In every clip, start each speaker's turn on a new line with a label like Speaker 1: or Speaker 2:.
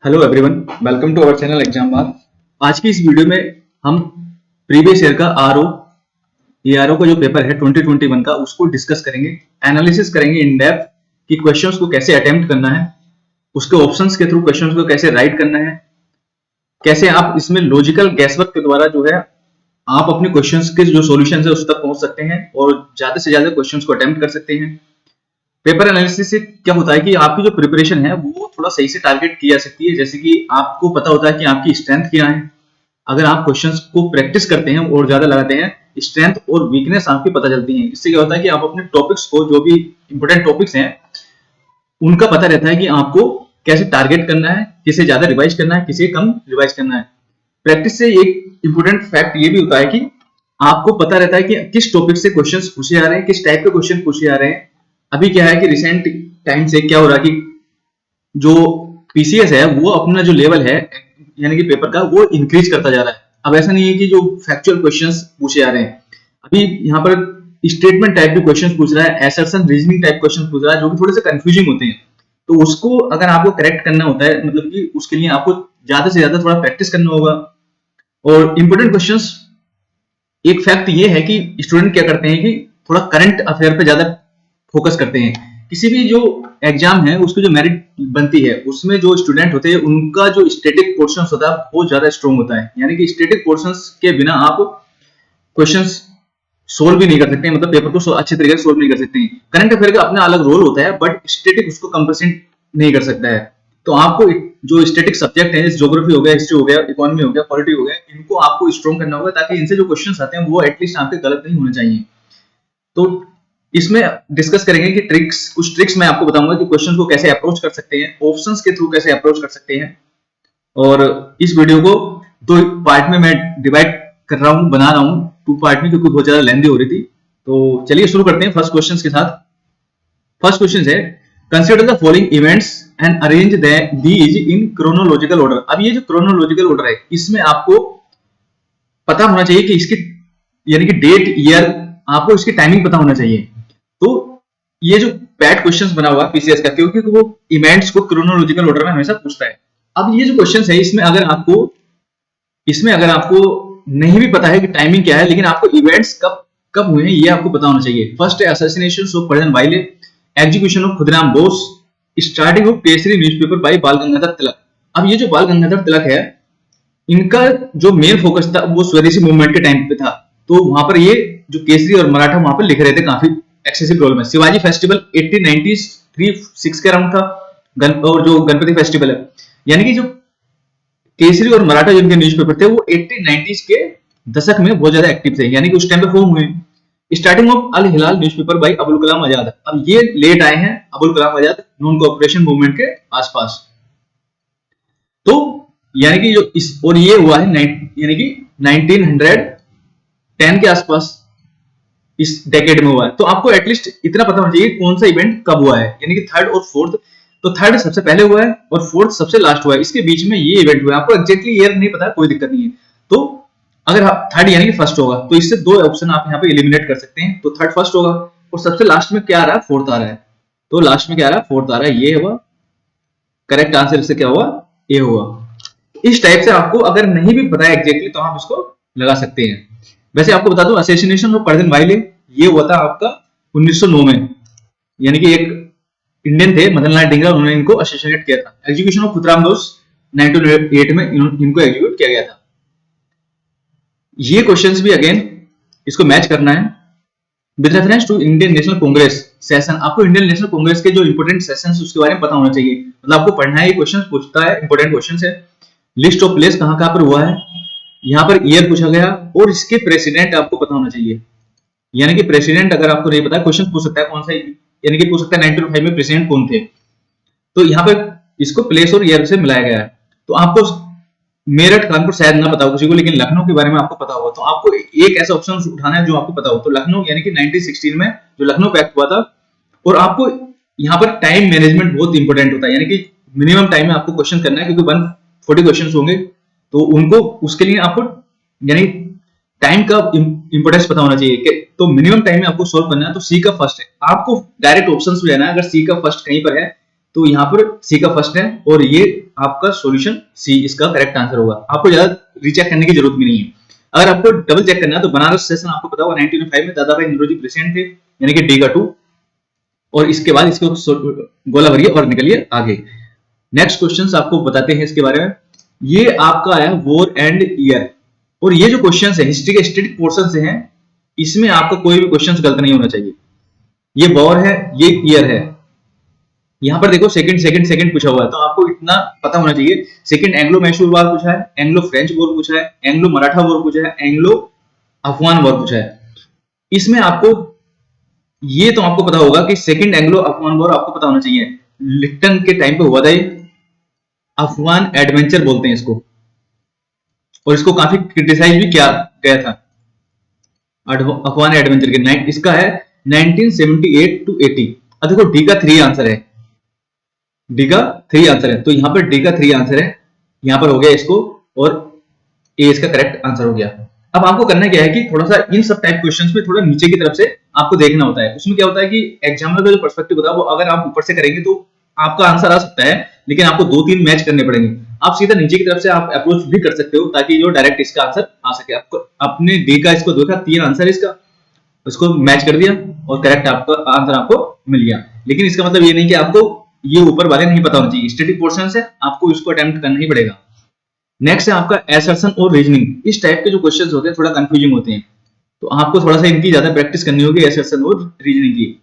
Speaker 1: Hello everyone, welcome to our channel exam mark. आज की इस वीडियो में हम प्रीवियस ईयर का आरओ का जो पेपर है 2021 का उसको डिस्कस करेंगे, एनालिसिस करेंगे इन डेप्थ कि क्वेश्चंस को कैसे अटेम्प्ट करना है, उसके ऑप्शंस के थ्रू क्वेश्चंस को कैसे राइट करना है, कैसे आप इसमें लॉजिकल गैसवर्क के द्वारा जो है आप अपने क्वेश्चंस के जो सॉल्यूशंस है उस तक पहुंच सकते हैं और ज्यादा से ज्यादा क्वेश्चंस को अटेम्प्ट कर सकते हैं। पेपर एनालिसिस से क्या होता है कि आपकी जो प्रिपरेशन है वो थोड़ा सही से टारगेट की जा सकती है। जैसे कि आपको पता होता है कि आपकी स्ट्रेंथ क्या है। अगर आप क्वेश्चंस को प्रैक्टिस करते हैं और ज्यादा लगाते हैं, स्ट्रेंथ और वीकनेस आपकी पता चलती है। इससे क्या होता है कि आप अपने टॉपिक्स को, जो भी इंपोर्टेंट टॉपिक्स हैं, उनका पता रहता है कि आपको कैसे टारगेट करना है, किसे ज्यादा रिवाइज करना है, किसे कम रिवाइज करना है। प्रैक्टिस से एक इंपोर्टेंट फैक्ट ये भी होता है कि आपको पता रहता है कि किस टॉपिक से क्वेश्चंस पूछे जा रहे हैं, किस टाइप के क्वेश्चन पूछे जा रहे हैं। अभी क्या है कि रिसेंट टाइम से क्या हो रहा है कि जो पीसीएस है वो अपना जो लेवल है यानी कि पेपर का वो इंक्रीज करता जा रहा है। अब ऐसा नहीं है कि जो फैक्चुअल क्वेश्चंस पूछे जा रहे हैं, अभी यहाँ पर स्टेटमेंट टाइप के क्वेश्चंस पूछ रहा है, एसर्शन रीजनिंग टाइप क्वेश्चन पूछ रहा है, जो कि थोड़े से कंफ्यूजिंग होते हैं। तो उसको अगर आपको करेक्ट करना होता है, मतलब कि उसके लिए आपको ज्यादा से ज्यादा थोड़ा प्रैक्टिस करना होगा। और इंपोर्टेंट क्वेश्चंस, एक फैक्ट ये है कि स्टूडेंट क्या करते हैं कि थोड़ा करंट अफेयर पे ज्यादा फोकस करते हैं। किसी भी जो एग्जाम है उसकी जो मेरिट बनती है उसमें जो स्टूडेंट होते हैं उनका जो स्टैटिक पोर्शन होता है वो ज्यादा स्ट्रॉन्ग होता है। यानी कि स्टैटिक पोर्शंस के बिना आप क्वेश्चंस सोल्व भी नहीं कर सकते, मतलब पेपर को अच्छे तरीके से सोल्व नहीं कर सकते। करंट अफेयर का अपना अलग रोल होता है, बट स्टैटिक उसको कंपनसेट नहीं कर सकता है। तो आपको जो स्टैटिक सब्जेक्ट है, ज्योग्राफी हो गया, हिस्ट्री हो गया, इकोनॉमी हो गया, पॉलिटी हो गया, इनको आपको स्ट्रॉन्ग करना होगा ताकि इनसे जो क्वेश्चंस आते हैं वो एटलीस्ट आपके गलत नहीं होने चाहिए। तो इसमें डिस्कस करेंगे कि कुछ ट्रिक्स मैं आपको बताऊंगा कि क्वेश्चंस को कैसे अप्रोच कर सकते हैं, ऑप्शंस के थ्रू कैसे अप्रोच कर सकते हैं। और इस वीडियो को दो पार्ट में मैं डिवाइड कर रहा हूं, बना रहा हूं टू पार्ट में, क्योंकि बहुत ज्यादा लेंथी हो रही थी। तो चलिए शुरू करते हैं फर्स्ट क्वेश्चन के साथ। फर्स्ट क्वेश्चन है, consider the following events and arrange these in chronological order. अब ये जो क्रोनोलॉजिकल ऑर्डर है इसमें आपको पता होना चाहिए कि इसकी यानी कि डेट, ईयर, आपको इसकी टाइमिंग पता होना चाहिए। तो ये जो पैट क्वेश्चंस बना हुआ पीसीएस का, क्योंकि वो इवेंट्स को क्रोनोलॉजिकल ऑर्डर में हमेशा पूछता है। अब ये जो क्वेश्चंस है इसमें अगर आपको नहीं भी पता है कि टाइमिंग क्या है, लेकिन आपको इवेंट्स कब कब हुए हैं ये आपको पता होना चाहिए। फर्स्ट है assassination of president Wyllie, execution of Khudiram Bose, starting of Kesari newspaper by Bal Gangadhar तिलक। अब ये जो बाल गंगाधर तिलक है, इनका जो मेन फोकस था वो स्वदेशी मूवमेंट के टाइम पे था। तो वहां पर ये जो केसरी और मराठा वहां पर लिख रहे थे काफी एक्सेसिव रोल में। शिवाजी फेस्टिवल 1893 के अराउंड था, और जो गणपति फेस्टिवल है, यानी कि जो केसरी और मराठा जिनके न्यूज़पेपर थे वो 1890s के दशक में बहुत ज्यादा एक्टिव थे, यानी कि उस टाइम पे फॉर्म हुए। Starting of Al Hilal newspaper by Abul Kalam Azad. अब ये लेट आए हैं Abul Kalam Azad non cooperation movement के आसपास। तो यानी कि जो इस और ये हुआ है यानी कि 1910 के आसपास इस डेकेड में हुआ है। तो आपको एटलीस्ट इतना पता होना चाहिए कौन सा इवेंट कब हुआ है, यानी कि थर्ड और फोर्थ। तो थर्ड सबसे पहले हुआ है और फोर्थ सबसे लास्ट हुआ है, इसके बीच में ये इवेंट हुआ है। आपको एग्जैक्टली ईयर नहीं पता, कोई दिक्कत नहीं है। तो अगर थर्ड यानी कि फर्स्ट होगा तो इससे दो ऑप्शन आप यहाँ पे एलिमिनेट कर सकते हैं। तो थर्ड फर्स्ट होगा और सबसे लास्ट में क्या आ रहा है, फोर्थ आ रहा है। तो लास्ट में क्या आ रहा है, फोर्थ आ रहा है, ये हुआ करेक्ट आंसर। इससे क्या हुआ, ए हुआ। इस टाइप से आपको अगर नहीं भी पता है एग्जैक्टली तो आप इसको लगा सकते हैं। वैसे आपको बता दूं, असैसिनेशन ऑफ प्रेसिडेंट वाइले ये हुआ था आपका 1909 में, यानी कि एक इंडियन थे मदन लाल ढींगरा, उन्होंने इनको असैसिनेट किया था। एग्जीक्यूशन ऑफ खुदराम बोस 1908 में इनको एग्जीक्यूट किया गया था। ये क्वेश्चंस भी अगेन इसको मैच करना है with reference to Indian National Congress session. आपको इंडियन नेशनल कांग्रेस के जो इंपोर्टेंट सेशंस उसके बारे में पता होना चाहिए, मतलब आपको पढ़ना है। ये क्वेश्चन पूछता है, इंपोर्टेंट क्वेश्चन है। लिस्ट ऑफ प्लेस कहां कहां पर हुआ है, यहाँ पर ईयर पूछा गया, और इसके प्रेसिडेंट आपको पता होना चाहिए। यानी कि प्रेसिडेंट अगर आपको नहीं पता, क्वेश्चन पूछ सकता है कौन सा, यानी कि पूछ सकता है 1905 में प्रेसिडेंट कौन थे। तो यहाँ पर इसको प्लेस और ईयर से मिलाया गया है। तो आपको मेरठ कानपुर शायद ना पता हो किसी को, लेकिन लखनऊ के बारे में आपको पता होगा। तो आपको एक ऐसा ऑप्शन उठाना है जो आपको पता हो। तो लखनऊ यानी कि 1916 में जो लखनऊ पैक्ट हुआ था। और आपको यहाँ पर टाइम मैनेजमेंट बहुत इंपॉर्टेंट होता है, यानी कि मिनिमम टाइम में आपको क्वेश्चन करना है, क्योंकि 140 क्वेश्चन होंगे। तो उनको उसके लिए आपको यानी टाइम का इंपोर्टेंस पता होना चाहिए कि तो मिनिमम टाइम में आपको सोल्व करना है। तो सी का फर्स्ट है, आपको डायरेक्ट ऑप्शंस में लेना है। अगर सी का फर्स्ट कहीं पर है तो यहाँ पर सी का फर्स्ट है, और ये आपका सॉल्यूशन सी इसका करेक्ट आंसर होगा। आपको ज्यादा रीचेक करने की जरूरत भी नहीं है। अगर आपको डबल चेक करना है तो बनारस सेशन आपको पता होगा 1905 में दादा भाई नौरोजी प्रेसिडेंट थे, यानी कि डी का 2, और इसके बाद इसको गोला भरिए और निकलिए आगे। नेक्स्ट क्वेश्चन आपको बताते हैं इसके बारे में। ये आपका है वॉर एंड ईयर, और ये जो क्वेश्चन है हिस्ट्री के स्टैटिक पोर्शन से हैं, इसमें आपका कोई भी क्वेश्चन गलत नहीं होना चाहिए। ये वॉर है, ये ईयर है। यहां पर देखो सेकंड पूछा हुआ है, तो आपको इतना पता होना चाहिए। सेकंड एंग्लो मैसूर वॉर पूछा है, एंग्लो फ्रेंच वॉर पूछा है, एंग्लो मराठा वॉर पूछा है, एंग्लो अफगान वॉर पूछा है। इसमें आपको ये तो आपको पता होगा कि सेकंड एंग्लो अफगान वॉर आपको पता होना चाहिए, लिप्टन के टाइम पे हुआ था। अफगान एडवेंचर बोलते हैं इसको, और इसको काफी क्रिटिसाइज भी किया गया था अफगान एडवेंचर के। इसका है 1978 टू 80। अब देखो डी का 3 आंसर है, डी का 3 आंसर है, तो यहां पर डी का 3 आंसर है, यहां पर हो गया इसको, और ए इसका करेक्ट आंसर हो गया। अब आपको करना क्या है कि थोड़ा सा इन सब टाइप क्वेश्चंस में थोड़ा नीचे की तरफ से आपको देखना होता है। उसमें क्या होता है कि एग्जामिनर का जो पर्सपेक्टिव होता है वो अगर आप ऊपर से करेंगे तो आपका आंसर आ सकता है, लेकिन आपको 2-3 मैच करने पड़ेंगे। आप सीधा नीचे की तरफ से आप अप्रोच भी कर सकते हो ताकि जो डायरेक्ट इसका आंसर आ सके। आपको अपने डी का इसको देखा 3 आंसर इसका, उसको मैच कर दिया और करेक्ट आपका आंसर आपको मिल गया। लेकिन इसका मतलब ये नहीं कि आपको ये ऊपर वाले नहीं पता होना चाहिए, स्टैटिक पोर्शन है, आपको इसको अटेम्प्ट करना ही पड़ेगा। नेक्स्ट है आपका एसर्शन और रीजनिंग। इस टाइप के जो क्वेश्चंस होते हैं थोड़ा कंफ्यूजिंग होते हैं, तो आपको थोड़ा सा इनकी ज्यादा प्रैक्टिस करनी होगी, एसर्शन और रीजनिंग की।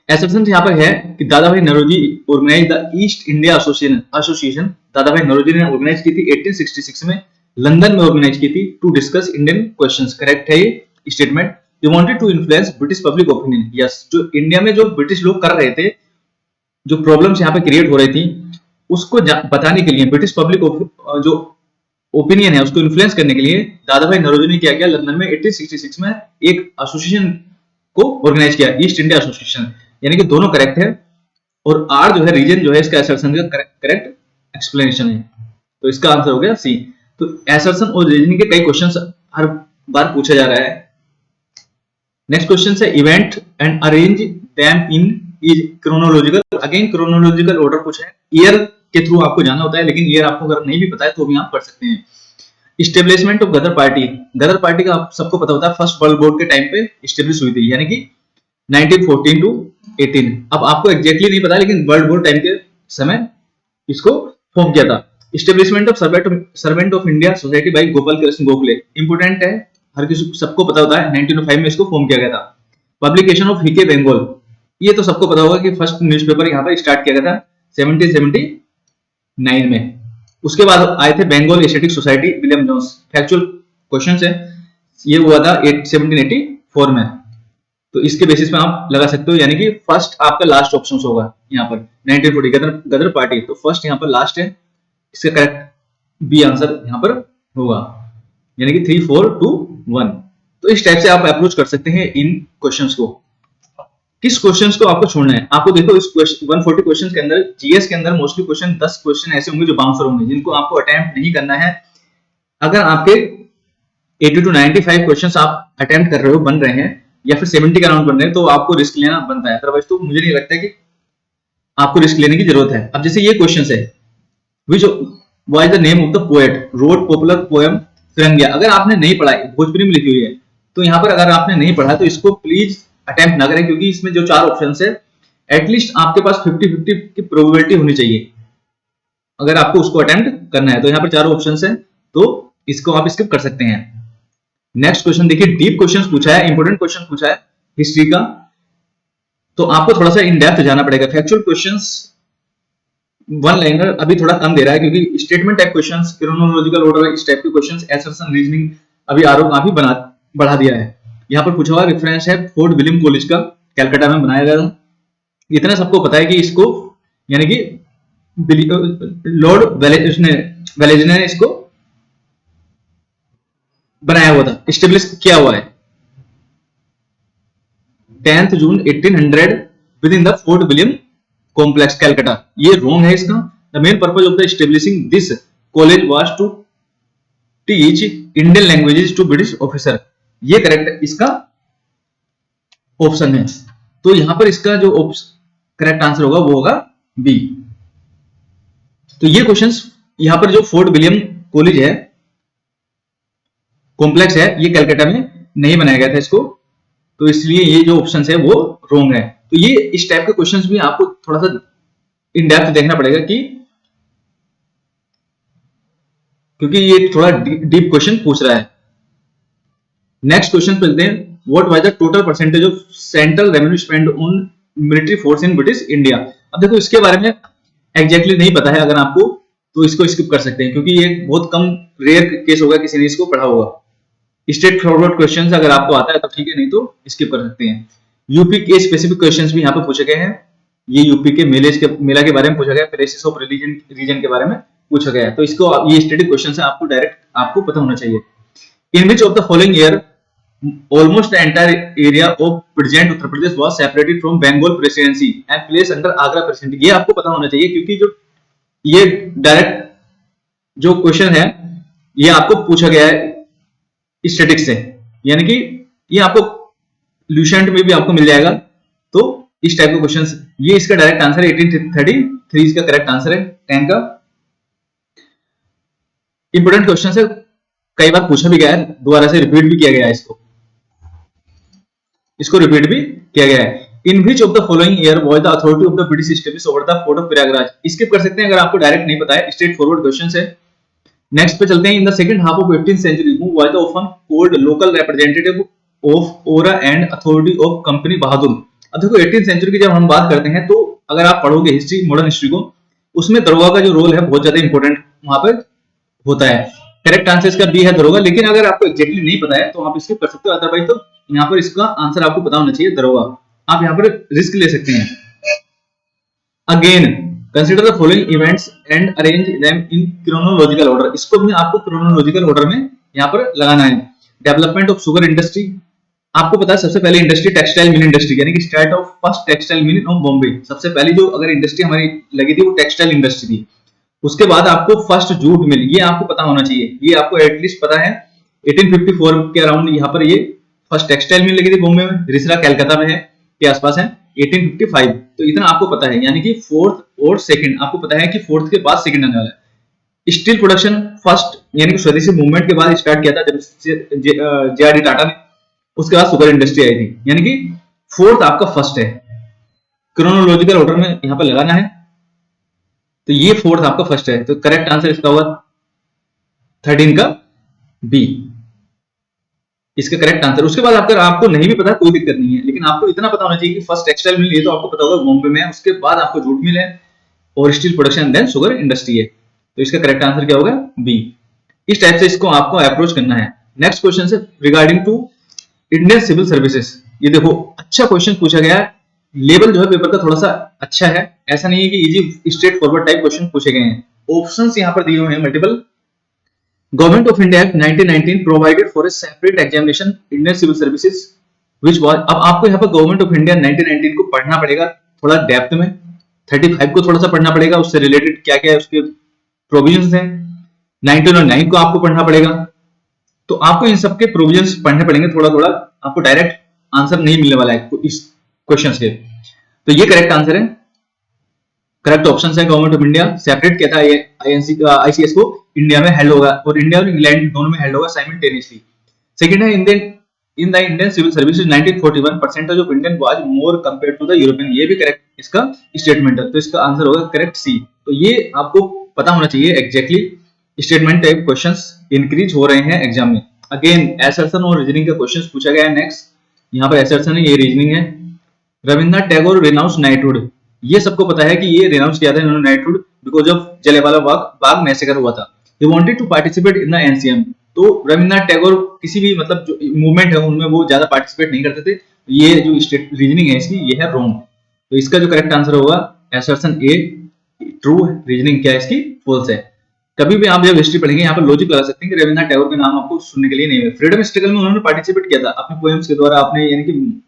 Speaker 1: एसर्शन यहाँ पर है कि Dadabhai Naoroji organise the East India Association. Dadabhai Naoroji ने ऑर्गेनाइज की थी 1866 में, लंदन में ऑर्गेनाइज की थी to discuss Indian questions. Correct है ये statement. They wanted to influence British public opinion. Yes, जो इंडिया में जो ब्रिटिश लोग कर रहे थे, जो प्रॉब्लम्स यहाँ पे क्रिएट हो रही थी, उसको बताने के लिए ब्रिटिश पब्लिक जो ओपिनियन है उसको इन्फ्लुएंस करने के लिए दादा भाई नौरोजी ने क्या किया, लंदन में 1866 में एक एसोसिएशन को ऑर्गेनाइज किया, ईस्ट इंडिया एसोसिएशन। यानी कि दोनों करेक्ट है, और आर जो है रीजन जो है इसका एसर्शन का करेक्ट एक्सप्लेनेशन है, तो इसका आंसर हो गया सी। तो एसर्शन और रीजनिंग के कई क्वेश्चंस हर बार पूछा जा रहा है। नेक्स्ट क्वेश्चन है event and arrange them in chronological. Again chronological order पूछा है, ईयर के थ्रू आपको जाना होता है, लेकिन ईयर आपको अगर नहीं भी पता है तो भी आप पढ़ सकते हैं। Establishment of Ghadar Party. Ghadar Party का आप सबको पता होता है फर्स्ट वर्ल्ड वॉर के टाइम पे इस्टेब्लिश हुई थी, यानी कि 1914 टू 18। अब आपको एग्जैक्टली नहीं पता, लेकिन वर्ल्ड वॉर टाइम के समय इसको फॉर्म किया था। Establishment of servant of India society by Gopal Krishna Gokhale. Important है, हर किसी सबको पता होता है, 1905 में इसको फॉर्म किया गया था। पब्लिकेशन ऑफ हिके बंगाल, ये तो सबको पता होगा कि फर्स्ट न्यूज़पेपर यहाँ पर स्टार्ट किया गया था 1779 में। उसके बाद आए थे Bengal Asiatic Society, William Jones. Factual question है, ये हुआ था 1784 में, तो इसके बेसिस पे आप लगा सकते हो, यानी कि फर्स्ट आपका लास्ट ऑप्शन होगा यहाँ पर 1940 गदर पार्टी, तो फर्स्ट यहाँ पर लास्ट है, इसका करेक्ट बी आंसर यहाँ पर होगा, यानी कि 3, 4, 2, 1। तो इस टाइप से आप अप्रोच कर सकते हैं इन क्वेश्चंस को। किस क्वेश्चंस को आपको छोड़ना है, आपको देखो इस 140 क्वेश्चंस के अंदर, जीएस के अंदर मोस्टली क्वेश्चन 10 क्वेश्चन ऐसे होंगे जो बाउंसर होंगे, जिनको आपको अटेम्प्ट नहीं करना है। अगर आपके 80 to 95 क्वेश्चंस आप अटेम्प्ट कर रहे हो, बन रहे हैं, या फिर 70 का राउंड बन रहे हैं, तो आपको रिस्क लेना बनता है, अदरवाइज तो मुझे नहीं लगता कि आपको रिस्क लेने की जरूरत है। अब जैसे ये क्वेश्चन है, which was the name of the poet wrote popular poem Firangiya. अगर आपने नहीं पढ़ा है, भोजपुरी में लिखी हुई है, तो यहाँ पर अगर आपने नहीं पढ़ा तो इसको प्लीज अटेम्प्ट ना करें, क्योंकि इसमें जो 4 ऑप्शन है, एटलीस्ट आपके पास 50-50 की प्रोबेबिलिटी होनी चाहिए अगर आपको उसको अटेम्प्ट करना है। तो यहाँ पर 4 ऑप्शन है, तो इसको आप स्किप कर सकते हैं। नेक्स्ट क्वेश्चन देखिए, डीप क्वेश्चन पूछा है, इंपोर्टेंट क्वेश्चन पूछा है हिस्ट्री का, तो आपको थोड़ा सा इन डेप्थ जाना पड़ेगा। फैक्चुअल क्वेश्चंस 1 लाइनर अभी थोड़ा कम दे रहा है, क्योंकि statement type questions, chronological order, इस टाइप के क्वेश्चंस, एसर्शन, रीजनिंग अभी आरओ काफी बढ़ा दिया है। यहाँ पर पूछा हुआ रेफरेंस है फोर्ट विलियम कॉलेज का, कलकत्ता में बनाया गया था। इतना सबको पता है कि इसको, यानी कि लॉर्ड वेलेज ने इसको बनाया हुआ था, स्टेब्लिश किया हुआ है 10 June 1800 within the Fort William complex Calcutta. ये रॉन्ग है इसका। The main purpose of the establishing this college was to teach Indian languages to British officer. ये करेक्ट इसका ऑप्शन है, तो यहां पर इसका जो करेक्ट आंसर होगा वो होगा बी। तो ये क्वेश्चंस यहाँ पर जो फोर्ट विलियम कॉलेज है, कॉम्प्लेक्स है, ये कलकत्ता में नहीं बनाया गया था इसको, तो इसलिए ये जो ऑप्शन है वो रॉन्ग है। तो ये इस टाइप के क्वेश्चंस भी आपको थोड़ा सा इन डेप्थ देखना पड़ेगा क्योंकि ये थोड़ा डीप क्वेश्चन पूछ रहा है। नेक्स्ट क्वेश्चन चलते हैं, what was the total percentage of central revenue spend on military force in British India. अब देखो इसके बारे में एग्जैक्टली नहीं पता है अगर आपको, तो इसको स्किप कर सकते हैं क्योंकि ये बहुत कम रेयर केस होगा किसी ने इसको पढ़ा होगा। स्ट्रेट फॉरवर्ड क्वेश्चन अगर आपको आता है तो ठीक है, नहीं तो स्किप कर सकते हैं। यूपी के स्पेसिफिक क्वेश्चंस भी यहाँ पे पूछे गए हैं। ये यूपी के मेला के बारे में पूछा गया, प्लेसेस ऑफ रीजन के बारे में पूछा गया है। तो इसको ये स्टैटिक क्वेश्चन है, आपको डायरेक्ट आपको पता होना चाहिए। In which of the following year almost the entire area of present Uttar Pradesh was separated from Bengal presidency and placed under Agra presidency। ये आपको पता होना चाहिए क्योंकि जो ये डायरेक्ट जो क्वेश्चन है ये आपको पूछा गया है स्टैटिक्स से, यानी कि ये आपको ल्यूसेंट में भी आपको मिल जाएगा। तो इस टाइप के क्वेश्चन, ये इसका डायरेक्ट आंसर है 1833 इसका करेक्ट आंसर है 10 का। इंपोर्टेंट क्वेश्चन है, कई बार पूछा भी गया है, दोबारा से रिपीट भी किया गया है, इसको रिपीट भी किया गया है। In which of the following year was the authority of the British establish over the fort of Prayagraj. स्किप कर सकते हैं अगर आपको डायरेक्ट नहीं पता है, स्ट्रेट फॉरवर्ड क्वेश्चन है। नेक्स्ट पे चलते हैं, in the second half of 15th century who was the often called local representative of aura and authority of company Bahadur. अब देखो 18th सेंचुरी की जब हम बात करते हैं तो अगर आप पढ़ोगे हिस्ट्री, मॉडर्न हिस्ट्री को, उसमें दरोगा का जो रोल है बहुत ज्यादा इंपॉर्टेंट वहां पर होता है। करेक्ट आंसर इसका बी है, दरोगा। लेकिन अगर आपको एग्जैक्टली नहीं पता है तो आप इसके कर सकते हो, अदरवाइज तो यहाँ पर इसका आंसर आपको पता होना चाहिए, दरोगा। आप यहाँ पर रिस्क ले सकते हैं। Again consider the following events and arrange them in chronological order. इसको भी आपको क्रोनोलॉजिकल ऑर्डर में यहाँ पर लगाना है। डेवलपमेंट ऑफ शुगर इंडस्ट्री, आपको पता है सबसे पहले इंडस्ट्री टेक्सटाइल मिल इंडस्ट्री, यानी कि start of first textile mill of Bombay. सबसे पहली जो अगर इंडस्ट्री हमारी लगी थी वो टेक्सटाइल इंडस्ट्री थी। उसके बाद आपको फर्स्ट जूट मिल, ये आपको पता होना चाहिए, ये आपको एटलीस्ट पता है 1854 के अराउंड यहाँ पर ये फर्स्ट टेक्सटाइल मिल लगी थी बॉम्बे में, रिसरा कलकत्ता में है के आसपास है 1855। तो इतना आपको पता है, यानी कि फोर्थ और सेकंड आपको पता है कि फोर्थ के बाद सेकंड आने वाला है। स्टील प्रोडक्शन फर्स्ट, यानी कि स्वदेशी मूवमेंट के बाद स्टार्ट किया था जब जेआरडी टाटा ने, उसके बाद शुगर इंडस्ट्री आई थी, यानी कि फोर्थ आपका फर्स्ट है। क्रोनोलॉजिकल ऑर्डर में यहाँ पर लगाना है, तो ये फोर्थ आपका फर्स्ट है। तो करेक्ट आंसर इसका होगा 13 का बी, इसका करेक्ट आंसर। उसके बाद आपको नहीं भी पता कोई दिक्कत नहीं है, लेकिन आपको इतना पता होना चाहिए कि फर्स्ट टेक्सटाइल मिल ये तो आपको पता होगा बॉम्बे में है, उसके बाद आपको जूट मिल है और steel production then sugar industry है। तो इसका करेक्ट आंसर क्या होगा, बी। इस टाइप से इसको आपको अप्रोच करना है। नेक्स्ट क्वेश्चन है regarding to Indian Civil Services. ये देखो अच्छा क्वेश्चन पूछा गया है, लेवल जो है पेपर का थोड़ा सा अच्छा है, ऐसा नहीं है कि easy straightforward type question पूछे गए हैं। ऑप्शंस यहां पर दिए हुए हैं multiple. Government of India Act 1919 provided for a separate examination Indian Civil Services which was. अब आपको यहां पर गवर्नमेंट ऑफ इंडिया 1919 को पढ़ना पड़ेगा थोड़ा डेप्थ में, 35 को थोड़ा सा पढ़ना पड़ेगा, उससे रिलेटेड क्या क्या है उसके प्रोविजंस हैं। 1909 को आपको पढ़ना पड़ेगा, तो आपको इन सबके प्रोविजंस पढ़ने पड़ेंगे थोड़ा थोड़ा, आपको डायरेक्ट आंसर नहीं मिलने वाला है इस क्वेश्चंस के। तो ये करेक्ट आंसर है, करेक्ट ऑप्शन है गवर्नमेंट ऑफ इंडिया सेपरेट किया था आईसीएस को, इंडिया में हेल्ड होगा और इंडिया और इंग्लैंड दोनों में हेल्ड होगा साइमल्टेनियसली। सेकंड है in the Indian Civil Services 1941 percentage of Indian was more compared to the European. ये भी करेक्ट इसका स्टेटमेंट है, तो इसका आंसर होगा करेक्ट सी। तो ये आपको पता होना चाहिए exactly statement type questions increase हो रहे हैं एग्जाम में। अगेन एसर्शन और रीजनिंग का क्वेश्चंस पूछा गया है। नेक्स्ट यहाँ पर एसर्शन है, ये रीजनिंग है। रविंद्रनाथ टैगोर रिनाउंस नाइटहुड, ये सबको पता है कि ये रिनाउंस किया था इन्होंने knighthood because of Jallianwala Bagh massacre हुआ था। He wanted to participate in the NCM. तो रविंद्रनाथ टैगोर किसी भी मतलब जो मूवमेंट है उनमें वो ज्यादा पार्टिसिपेट नहीं करते थे। ये जो स्टेट रीजनिंग है इसकी ये है रॉन्ग। तो इसका जो करेक्ट आंसर होगा एसर्शन ए ट्रू, रीजनिंग क्या है इसकी फॉल्स है। कभी भी आप जब हिस्ट्री पढ़ेंगे यहाँ पर लॉजिक लगा सकते हैं कि रविंद्रनाथ टैगोर के नाम आपको सुनने के लिए नहीं है। फ्रीडम स्ट्रगल में उन्होंने पार्टिसिपेट किया था अपने पोएम्स के द्वारा, अपने यानी कि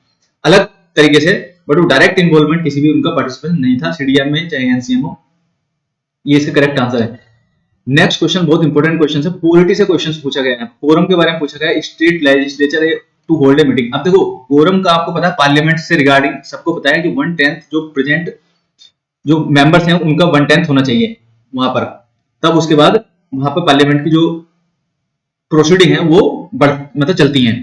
Speaker 1: अलग तरीके से, बट वो डायरेक्ट इन्वॉल्वमेंट किसी भी उनका पार्टिसिपेशन नहीं था सीडीएम में चाहे एनसीएम हो। ये इसका करेक्ट आंसर है। नेक्स्ट क्वेश्चन बहुत इंपॉर्टेंट क्वेश्चन है, पॉलिटी से क्वेश्चन पूछा गया है। कोरम के बारे में पूछा गया है, state legislature to hold a meeting. अब देखो कोरम का आपको पता है पार्लियामेंट से रिगार्डिंग सबको पता है कि 1/10 जो प्रेजेंट जो मेंबर्स हैं उनका 1/10 होना चाहिए, वहां पर, तब उसके बाद वहां पर पार्लियामेंट की जो प्रोसीडिंग है वो मतलब चलती हैं।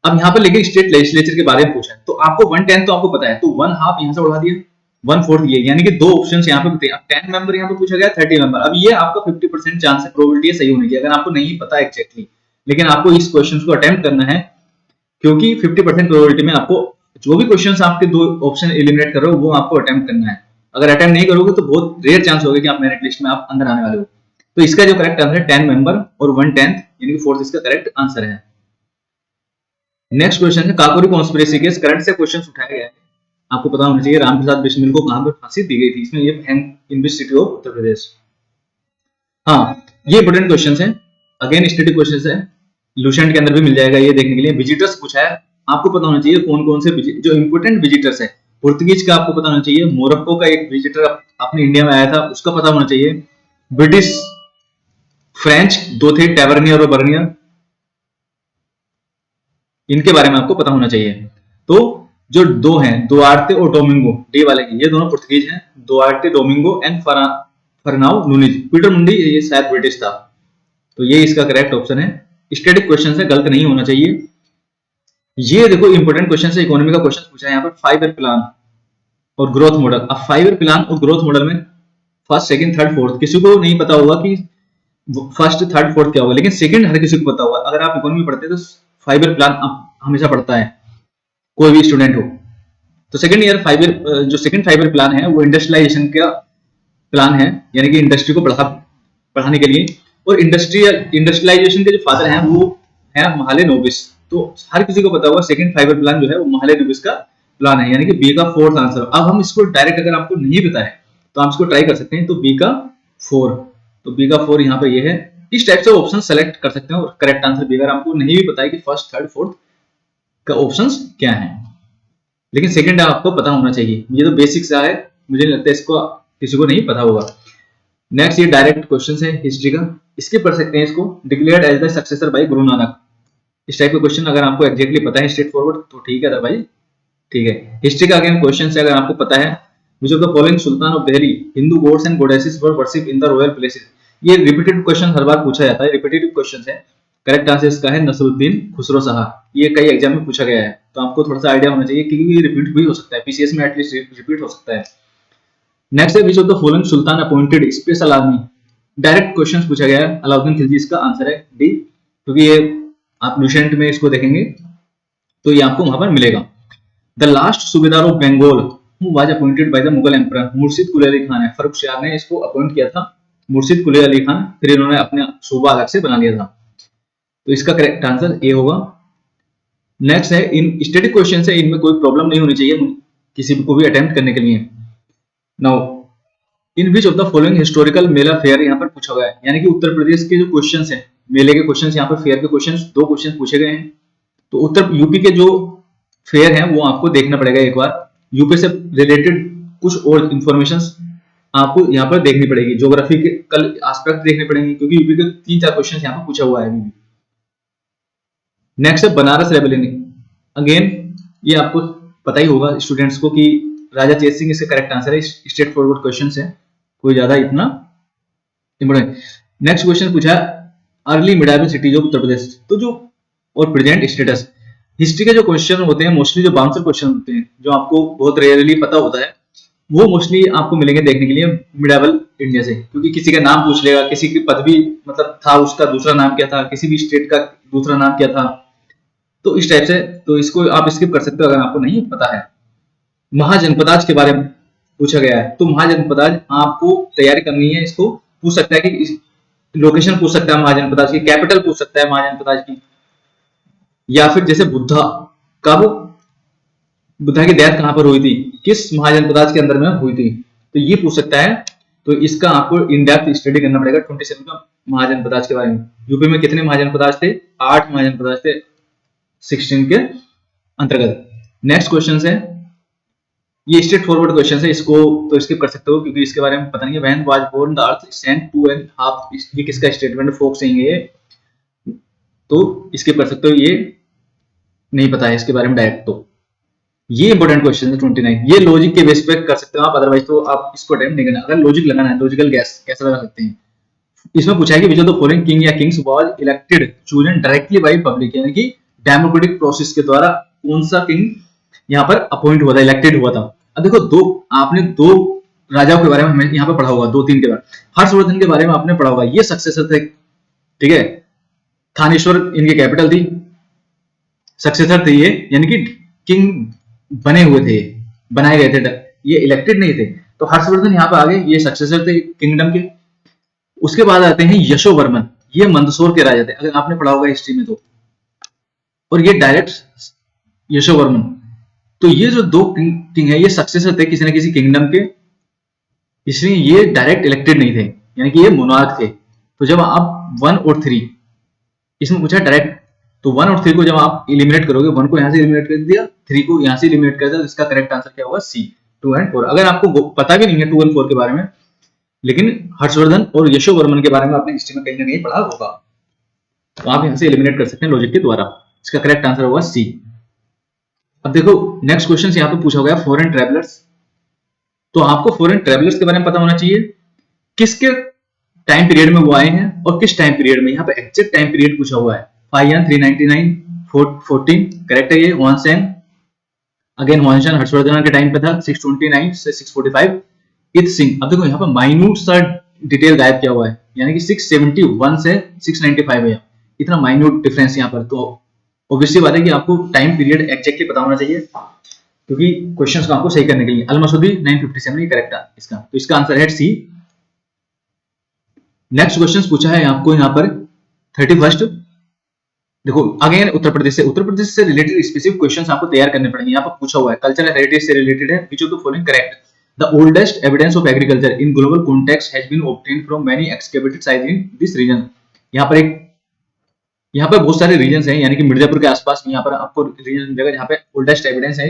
Speaker 1: अब यहाँ पर लेकिन स्टेट लेजिस्लेचर के बारे में पूछा है, तो आपको 1/10 तो आपको पता है, तो 1/2 यहाँ से उड़ा दिया, 1/4 ये, यानी कि दो ऑप्शन यहाँ पे बताइए। अब 10 मेंबर यहाँ पे पूछा गया, 30 मेंबर। अब ये आपका 50% चांस है, प्रोबेबिलिटी है सही होने की, अगर आपको नहीं पता एग्जैक्टली, लेकिन आपको इस क्वेश्चन को अटेम्प्ट करना है, क्योंकि 50% प्रोबेबिलिटी में आपको जो भी क्वेश्चन आपके दो ऑप्शन एलिमिनेट कर रहे हो वो आपको अटेम्प्ट करना है। अगर अटेम्प्ट नहीं करोगे तो बहुत रेयर चांस होगा कि आप मेरिट लिस्ट में आप अंदर आने वाले हो। तो इसका जो करेक्ट आंसर है 10 मेंबर और 1/10 यानी कि 4 इसका करेक्ट आंसर है। नेक्स्ट क्वेश्चन है काकोरी कॉन्स्पिरेसी केस, करंट से क्वेश्चन उठाया गया है, आपको पता होना चाहिए रामप्रसाद बिस्मिल को कहां पर फांसी दी गई थी, इसमें ये इन विच सिटी ऑफ उत्तर प्रदेश। हाँ, ये इंपोर्टेंट क्वेश्चन है, अगेन स्टैटिक क्वेश्चन है, लूसेंट के अंदर भी मिल जाएगा ये देखने के लिए। विजिटर्स पूछा है, आपको पता होना चाहिए कौन कौन से जो इंपोर्टेंट विजिटर्स है। पुर्तगीज का आपको पता होना चाहिए, मोरक्को का एक विजिटर अपने इंडिया में आया था उसका पता होना चाहिए, ब्रिटिश, फ्रेंच दो थे, टैवर्नियर और बर्नियर, इनके बारे में आपको पता होना चाहिए। तो जो दो हैं, दुआर्ते और डोमिंगो, डी वाले की, ये दोनों पुर्तगीज हैं, Duarte Domingo and Fernao Nuniz. Peter Mundy ये शायद ब्रिटिश था, तो ये इसका करेक्ट ऑप्शन है। स्टैटिक क्वेश्चन है, गलत नहीं होना चाहिए। ये देखो इंपोर्टेंट क्वेश्चन है, इकोनॉमी का क्वेश्चन पूछा है यहाँ पर, 5 ईयर प्लान और ग्रोथ मॉडल। अब 5 ईयर प्लान और ग्रोथ मॉडल में फर्स्ट, सेकंड, थर्ड, फोर्थ किसी को नहीं पता होगा कि फर्स्ट, थर्ड, फोर्थ क्या होगा, लेकिन सेकंड हर किसी को पता होगा। अगर आप इकोनॉमी पढ़ते हैं तो 5 ईयर प्लान हमेशा पढ़ता है कोई भी स्टूडेंट हो। तो सेकंड ईयर 5 ईयर जो सेकंड 5 ईयर प्लान है वो इंडस्ट्रियलाइजेशन का प्लान है, यानी कि इंडस्ट्री को बढ़ाने के लिए। और इंडस्ट्रियलाइजेशन के जो फादर हैं वो है महालेनोबिस। तो हर किसी को पता होगा सेकंड 5 ईयर प्लान जो है वो महालेनोबिस का प्लान है, यानी कि बी का 4th आंसर। अब हम इसको डायरेक्ट अगर आपको नहीं पता है तो आप इसको ट्राई कर सकते हैं, तो बी का 4, तो बी का 4 यहाँ पर ये है। इस टाइप से ऑप्शन सेलेक्ट कर सकते हैं और करेक्ट आंसर भी, अगर आपको नहीं भी पता है कि फर्स्ट, थर्ड, फोर्थ का ऑप्शंस क्या है, लेकिन सेकंड आपको पता होना चाहिए। ये तो बेसिक सा है, मुझे नहीं लगता इसको किसी को नहीं पता होगा। नेक्स्ट ये डायरेक्ट क्वेश्चन है हिस्ट्री का, स्किप कर सकते हैं इसको। Declared as the successor by Guru Nanak, इस टाइप का क्वेश्चन अगर आपको एग्जैक्टली पता है स्ट्रेट फॉरवर्ड तो ठीक है भाई, ठीक है। हिस्ट्री का अगेन क्वेश्चन है, अगर आपको पता है which of the following Sultan of Delhi Hindu gods and goddesses were worship in the royal places. ये रिपीटेड क्वेश्चन हर बार पूछा जाता है, रिपीटेटिव क्वेश्चन है। करेक्ट आंसर इसका है नसरुद्दीन खुसरो शाह, ये कई एग्जाम में पूछा गया है, तो आपको थोड़ा सा आइडिया होना चाहिए क्योंकि ये रिपीट भी हो सकता है, पीसीएस में एटलीस्ट रिपीट हो सकता है। नेक्स्ट है which of the following Sultan appointed special army, direct question पूछा गया है, अलाउद्दीन खिलजी इसका आंसर है डी, क्योंकि ये आप लूसेंट में इसको देखेंगे तो ये आपको वहां पर मिलेगा। The last subedar of Bengal who was appointed by the Mughal emperor, Murshid Quli Ali Khan है, फर्रुखशियार ने इसको अपॉइंट किया था, मुर्शिद कुली अली खान, फिर इन्होंने अपने सूबा अलग से बना लिया था, तो इसका करेक्ट आंसर ए होगा। नेक्स्ट है इन स्टैटिक क्वेश्चन है, इनमें कोई प्रॉब्लम नहीं होनी चाहिए किसी को भी अटेम्प्ट करने के लिए। Now in which of the following historical Mela fair यहाँ पर पूछा गया है, यानी कि उत्तर प्रदेश के जो क्वेश्चंस हैं, मेले के क्वेश्चंस, यहाँ पर फेयर के क्वेश्चंस, दो क्वेश्चंस पूछे गए हैं। तो उत्तर यूपी के जो फेयर है वो आपको देखना पड़ेगा एक बार, यूपी से रिलेटेड कुछ और इंफॉर्मेशन आपको यहाँ पर देखनी पड़ेगी, ज्योग्राफी के कल एस्पेक्ट देखने पड़ेंगे, क्योंकि यूपी के 3-4 क्वेश्चन यहाँ पर पूछा हुआ है। नेक्स्ट है बनारस रेबेलियन, अगेन ये आपको पता ही होगा स्टूडेंट्स को कि राजा चेत सिंह इसका करेक्ट आंसर है, स्ट्रेट फॉरवर्ड क्वेश्चन है, कोई ज्यादा इतना इंपोर्टेंट। नेक्स्ट क्वेश्चन पूछा early medieval cities of Uttar प्रदेश, तो जो और प्रेजेंट स्टेटस, हिस्ट्री के जो क्वेश्चन होते हैं मोस्टली जो बाउंसर क्वेश्चन होते हैं जो आपको बहुत रेयरली पता होता है, वो मोस्टली आपको मिलेंगे देखने के लिए मिडाइवल इंडिया से, क्योंकि किसी का नाम पूछ लेगा, किसी की पदवी मतलब था उसका दूसरा नाम क्या था, किसी भी स्टेट का दूसरा नाम क्या था, तो इस टाइप से, तो इसको आप स्किप कर सकते हो अगर आपको नहीं पता है। महाजनपदाज के बारे में पूछा गया है, तो महाजनपदाज आपको तैयारी करनी है, इसको पूछ सकता है कि लोकेशन पूछ सकता है महाजनपदाज की, कैपिटल पूछ सकता है महाजनपदाज की, या फिर जैसे बुद्धा, कब बुद्धा की डेथ कहां पर हुई थी, किस महाजनपदाज के अंदर में हुई थी, तो ये पूछ सकता है। तो इसका आपको इन डेप्थ स्टडी करना पड़ेगा 27 का महाजनपदाज के बारे में। यूपी में कितने महाजनपदाज थे, 8 महाजनपदाज थे 16 के अंतर्गत। नेक्स्ट क्वेश्चन है, ये स्ट्रेट फॉरवर्ड क्वेश्चन है, इसको तो स्किप कर सकते हो क्योंकि इसके बारे में पता नहीं है। When was born the earth cent 2.5, ये किसका स्टेटमेंट, फोक सिंह है, तो स्किप कर सकते हो, ये नहीं पता है इसके बारे में डायरेक्ट। तो ये इंपॉर्टेंट क्वेश्चन है 29। ये लॉजिक के बेस पे कर सकते हो आप, अदरवाइज तो आप इसको अटेम्प्ट नहीं करना। अगर लॉजिक लगाना है, लॉजिकल गैस कैसे लगा सकते हैं, इसमें पूछा है कि which of the following king या kings was elected chosen directly by public, यानी कि डेमोक्रेटिक प्रोसेस के द्वारा कौन सा किंग यहाँ पर अपॉइंट हुआ था, इलेक्टेड हुआ था। अब देखो दो, आपने दो राजाओं के बारे में हमें यहाँ पे पढ़ा होगा, 2-3 के बारे में। हर्षवर्धन के बारे में आपने पढ़ा होगा, ये सक्सेसर थे, ठीक है, थानेश्वर इनकी कैपिटल थी, सक्सेसर थे ये, यानी कि किंग बने हुए थे, बनाए गए थे, ये इलेक्टेड नहीं थे। तो हर्षवर्धन यहाँ पे आ गए, ये सक्सेसर थे किंगडम के। उसके बाद आते हैं यशोवर्मन, ये मंदसौर के राजा थे, अगर आपने पढ़ा होगा हिस्ट्री में तो। और ये डायरेक्ट यशोवर्मन, तो ये जो दो किंग है ये सक्सेसर थे किसी न किसी किंगडम के, इसलिए ये डायरेक्ट इलेक्टेड नहीं थे, यानी कि ये मोनार्क थे। तो जब आप 1 और 3, इसमें पूछा डायरेक्ट, तो 1 और 3 को जब आप इलिमिनेट करोगे, 1 को यहां से इलिमिनेट कर दिया, 3 को यहां से इलिमिनेट कर दिया, तो इसका करेक्ट आंसर क्या होगा? सी, 2 और 4। अगर आपको पता भी नहीं है 2 और 4 के बारे में, लेकिन हर्षवर्धन और यशोवर्मन के बारे में आपने हिस्ट्री में कहीं ना कहीं पढ़ा होगा, तो आप यहां से एलिमिनेट कर सकते हैं लॉजिक के द्वारा। इसका करेक्ट आंसर होगा सी। अब देखो नेक्स्ट क्वेश्चन यहाँ पे पूछा गया फॉरेन ट्रैवलर्स, तो आपको फॉरेन ट्रैवलर्स के बारे में पता होना चाहिए, किसके टाइम पीरियड में वो आए हैं और किस टाइम पीरियड में। यहाँ पे एग्जैक्ट टाइम पीरियड पूछा हुआ है, 399 14 करेक्ट है ये। हुआनसेन, अगेन हुआनसेन हर्षवर्धन के टाइम पे था, 629 से 645। इत सिंह, अब देखो यहाँ पे माइन्यूट सा डिटेल गायब किया हुआ है, यानी कि 671 से 695 है, इतना माइन्यूट डिफरेंस यहाँ पर। तो ऑब्वियसली बात है कि आपको टाइम पीरियड एग्जैक्टली पता होना चाहिए, क्योंकि क्वेश्चंस को आपको सही करने के लिए। अल-मसूदी 957 ये करेक्ट है इसका, तो इसका आंसर है सी। नेक्स्ट क्वेश्चन पूछा है आपको यहाँ पर 31st, देखो अगेन उत्तर प्रदेश से रिलेटेड स्पेसिफिक क्वेश्चंस आपको तैयार करने पड़ेंगे। यहाँ पर पूछा हुआ है कल्चरल हेरिटेज से रिलेटेड है, which of the following correct? The oldest evidence of agriculture in global context has been obtained from many excavated sites in this region. यहाँ पर बहुत सारे रीजन हैं, यानी कि मिर्जापुर के आसपास यहाँ पर आपको रीजन मिलेगा जहाँ पे ओल्डेस्ट एविडेंस है,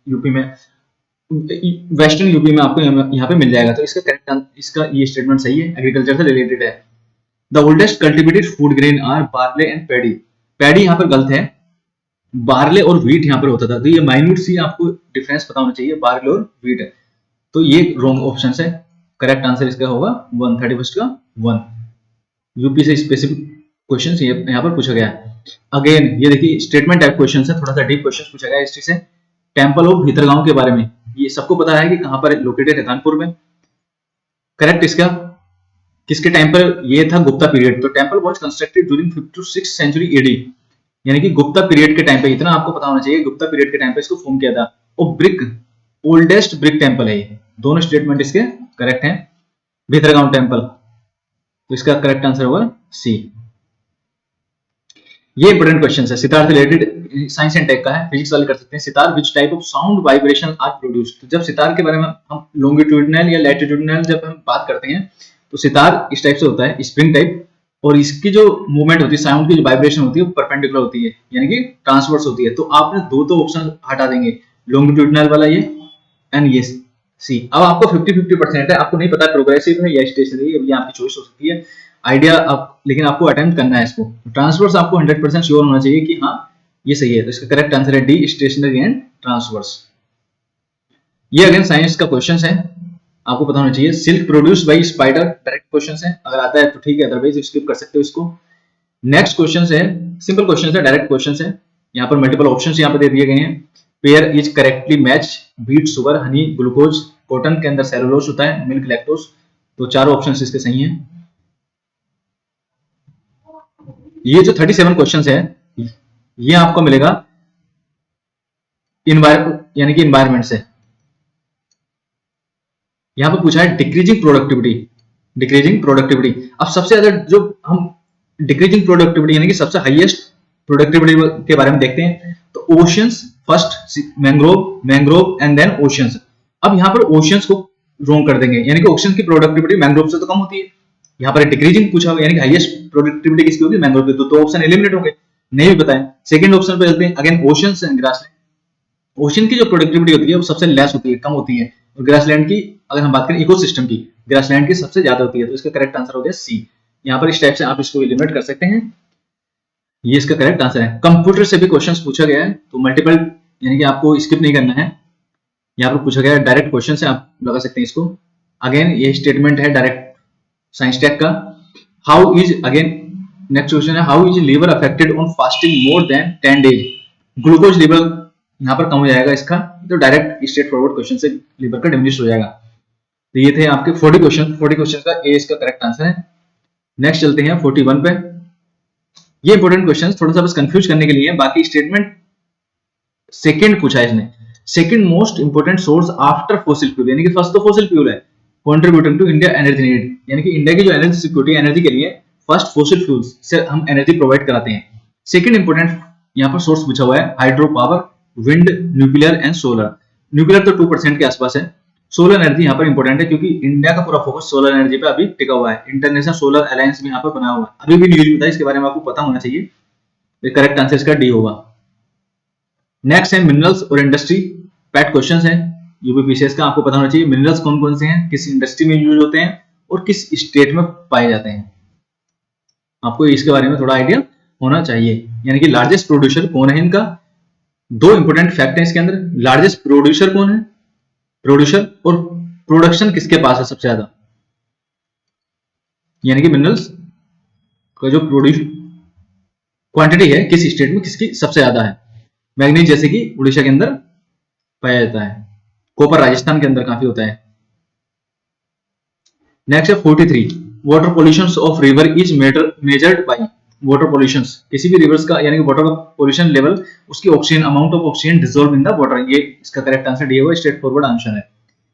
Speaker 1: यूपी में, वेस्टर्न यूपी में आपको यहाँ पे मिल जाएगा। तो इसका करेक्ट, इसका ये स्टेटमेंट सही है, एग्रीकल्चर से रिलेटेड है। The oldest cultivated food grain are barley and paddy. Paddy यहाँ पर गलत है, बार्ले और व्हीट यहाँ पर होता था। तो ये माइन्यूट सी आपको डिफरेंस पता होना चाहिए, बार्ले और व्हीट है, तो ये रॉन्ग ऑप्शन है। करेक्ट आंसर इसका होगा 131 का 1। यूपी से स्पेसिफिक क्वेश्चंस यहाँ पर पूछा गया है। अगेन ये देखिए स्टेटमेंट टाइप क्वेश्चन है, थोड़ा सा डीप क्वेश्चन पूछा गया हिस्ट्री से। टेम्पल ऑफ भीतरगांव के बारे में ये सबको पता है कि कहां पर लोकेटेड है, कानपुर में। करेक्ट इसका किसके टाइम पर ये था? गुप्ता पीरियड। तो temple was constructed during 5th to 6th century AD, यानी कि गुप्ता पीरियड के टाइम पे, इतना आपको पता होना चाहिए, गुप्ता पीरियड के टाइम पे इसको फॉर्म किया था। और ब्रिक, ओल्डेस्ट ब्रिक टेम्पल है ये। दोनों स्टेटमेंट इसके करेक्ट हैं। भीतरगांव टेम्पल, तो इसका करेक्ट आंसर होगा सी। ये इंपोर्टेंट क्वेश्चन है, सितार से रिलेटेड, साइंस एंड टेक का है, फिजिक्स वाले कर सकते हैं। Sitar which type of sound vibration are produced. तो जब सितार के बारे में हम लॉन्गिट्यूडिनल या लैटिट्यूडिनल जब हम बात करते हैं, तो सितार इस टाइप से होता है, स्प्रिंग टाइप, और इसकी जो मूवमेंट होती है, साउंड की जो वाइब्रेशन होती है, वो परपेंडिकुलर होती है, यानी कि ट्रांसवर्स होती है। तो आपने दो तो ऑप्शन हटा देंगे, लॉन्गिट्यूडिनल वाला ये एंड ये सी। अब आपको 50-50% है, आपको नहीं पता प्रोग्रेसिव है या स्टेशनरी, ये आपकी चॉइस हो सकती है, आइडिया आप, लेकिन आपको अटेम्प्ट करना है इसको। ट्रांसवर्स आपको 100% श्योर होना चाहिए कि हाँ ये सही है, तो इसका करेक्ट आंसर है डी, स्टेशनरी एंड ट्रांसवर्स। ये अगेन साइंस का क्वेश्चन है, आपको पता होना चाहिए। Silk produce by spider, direct question है, अगर आता है तो ठीक है, अदरवाइज स्किप कर सकते हो इसको। नेक्स्ट क्वेश्चन है, सिंपल क्वेश्चन है, डायरेक्ट क्वेश्चन है, यहाँ पर मल्टीपल ऑप्शन यहाँ पर दे दिए गए हैं। Pair is correctly match, beet sugar, honey glucose, cotton के अंदर सेलुलोज होता है, मिल्क लैक्टोज। तो चारों ऑप्शन इसके सही हैं। ये जो 37 क्वेश्चंस है, ये आपको मिलेगा यानी कि इन्वायरमेंट से। यहां पर पूछा है डिक्रीजिंग प्रोडक्टिविटी, डिक्रीजिंग प्रोडक्टिविटी। अब सबसे ज्यादा जो हम डिक्रीजिंग प्रोडक्टिविटी यानी कि सबसे हाईएस्ट प्रोडक्टिविटी के बारे में देखते हैं, तो oceans first, mangrove, mangrove and then oceans. अब यहाँ पर ओशियंस को रॉन्ग कर देंगे, यानी कि ओशियंस की प्रोडक्टिविटी मैंग्रोव से तो कम होती है। यहाँ पर डिक्रीजिंग पूछा हुआ, यानी कि हाईएस्ट प्रोडक्टिविटी किसकी होगी? मैंग्रोव की। तो दो ऑप्शन एलिमिनेट हो गए, नहीं भी बताएं। सेकंड ऑप्शन पे चलते हैं, again oceans and grassland. Ocean की जो प्रोडक्टिविटी होती है वो सबसे लेस होती है, कम होती है, और ग्रासलैंड की अगर हम बात करें इकोसिस्टम की, ग्रासलैंड की सबसे ज्यादा होती है। तो इसका करेक्ट आंसर हो गया सी। यहाँ पर इस टाइप से आप इसको एलिमिनेट कर सकते हैं, ये इसका करेक्ट आंसर है। कंप्यूटर से भी क्वेश्चंस पूछा गया है, तो मल्टीपल यानी कि आपको स्किप नहीं करना है। यहाँ पर पूछा गया डायरेक्ट क्वेश्चन से, आप लगा सकते हैं इसको। अगेन ये स्टेटमेंट है डायरेक्ट साइंस टेक का। How is, again next question है, how is liver affected on fasting more than 10 days. Glucose liver यहाँ पर कम हो जाएगा इसका, तो डायरेक्ट स्ट्रेट फॉरवर्ड क्वेश्चन से लीवर का डिमिनिश हो जाएगा। तो ये थे आपके 40 क्वेश्चन का ए इसका करेक्ट आंसर है। नेक्स्ट चलते हैं 41 पे। ये इंपॉर्टेंट क्वेश्चन थोड़ा सा बस कंफ्यूज करने के लिए, बाकी स्टेटमेंट सेकंड पूछा है इसने, second most important source after fossil fuel, यानी कि फर्स्ट तो फॉसिल फ्यूल है, contributing to India energy need, यानी कि इंडिया की जो एनर्जी सिक्योरिटी एनर्जी के लिए फर्स्ट फॉसिल फ्यूल्स से हम एनर्जी प्रोवाइड कराते हैं। सेकंड इंपोर्टेंट यहाँ पर सोर्स पूछा हुआ है hydro power, wind, nuclear and solar. Nuclear तो 2% के आसपास है। सोलर एनर्जी यहाँ पर इंपॉर्टेंट है क्योंकि इंडिया का पूरा फोकस सोलर एनर्जी पे अभी टिका हुआ है। इंटरनेशनल सोलर अलायंस भी यहाँ पर बना हुआ है, अभी भी न्यूज में था, इसके बारे में आपको पता होना चाहिए। करेक्ट आंसर इसका डी होगा। नेक्स्ट है मिनरल्स और इंडस्ट्री, पैट क्वेश्चन है यूपीपीसीएस का, आपको पता होना चाहिए मिनरल्स कौन कौन से हैं, किस इंडस्ट्री में यूज होते हैं और किस स्टेट में पाए जाते हैं। आपको इसके बारे में थोड़ा आइडिया होना चाहिए। यानी कि लार्जेस्ट प्रोड्यूसर कौन है इनका, दो इंपोर्टेंट फैक्ट है इसके अंदर। लार्जेस्ट प्रोड्यूसर कौन है, प्रोड्यूसर, और प्रोडक्शन किसके पास है सबसे ज्यादा, यानी कि मिनरल्स का जो प्रोड्यूस क्वांटिटी है किस स्टेट में किसकी सबसे ज्यादा है। मैग्नीज जैसे कि उड़ीसा के अंदर पाया जाता है, कॉपर राजस्थान के अंदर काफी होता है। नेक्स्ट है 43, water pollution of river is measured by, water pollution किसी भी रिवर्स का, यानी कि वाटर पोल्यूशन लेवल, उसकी oxygen, amount of oxygen dissolve in the water, ये इसका करेक्ट आंसर डी होगा, स्ट्रेट फॉरवर्ड आंसर है।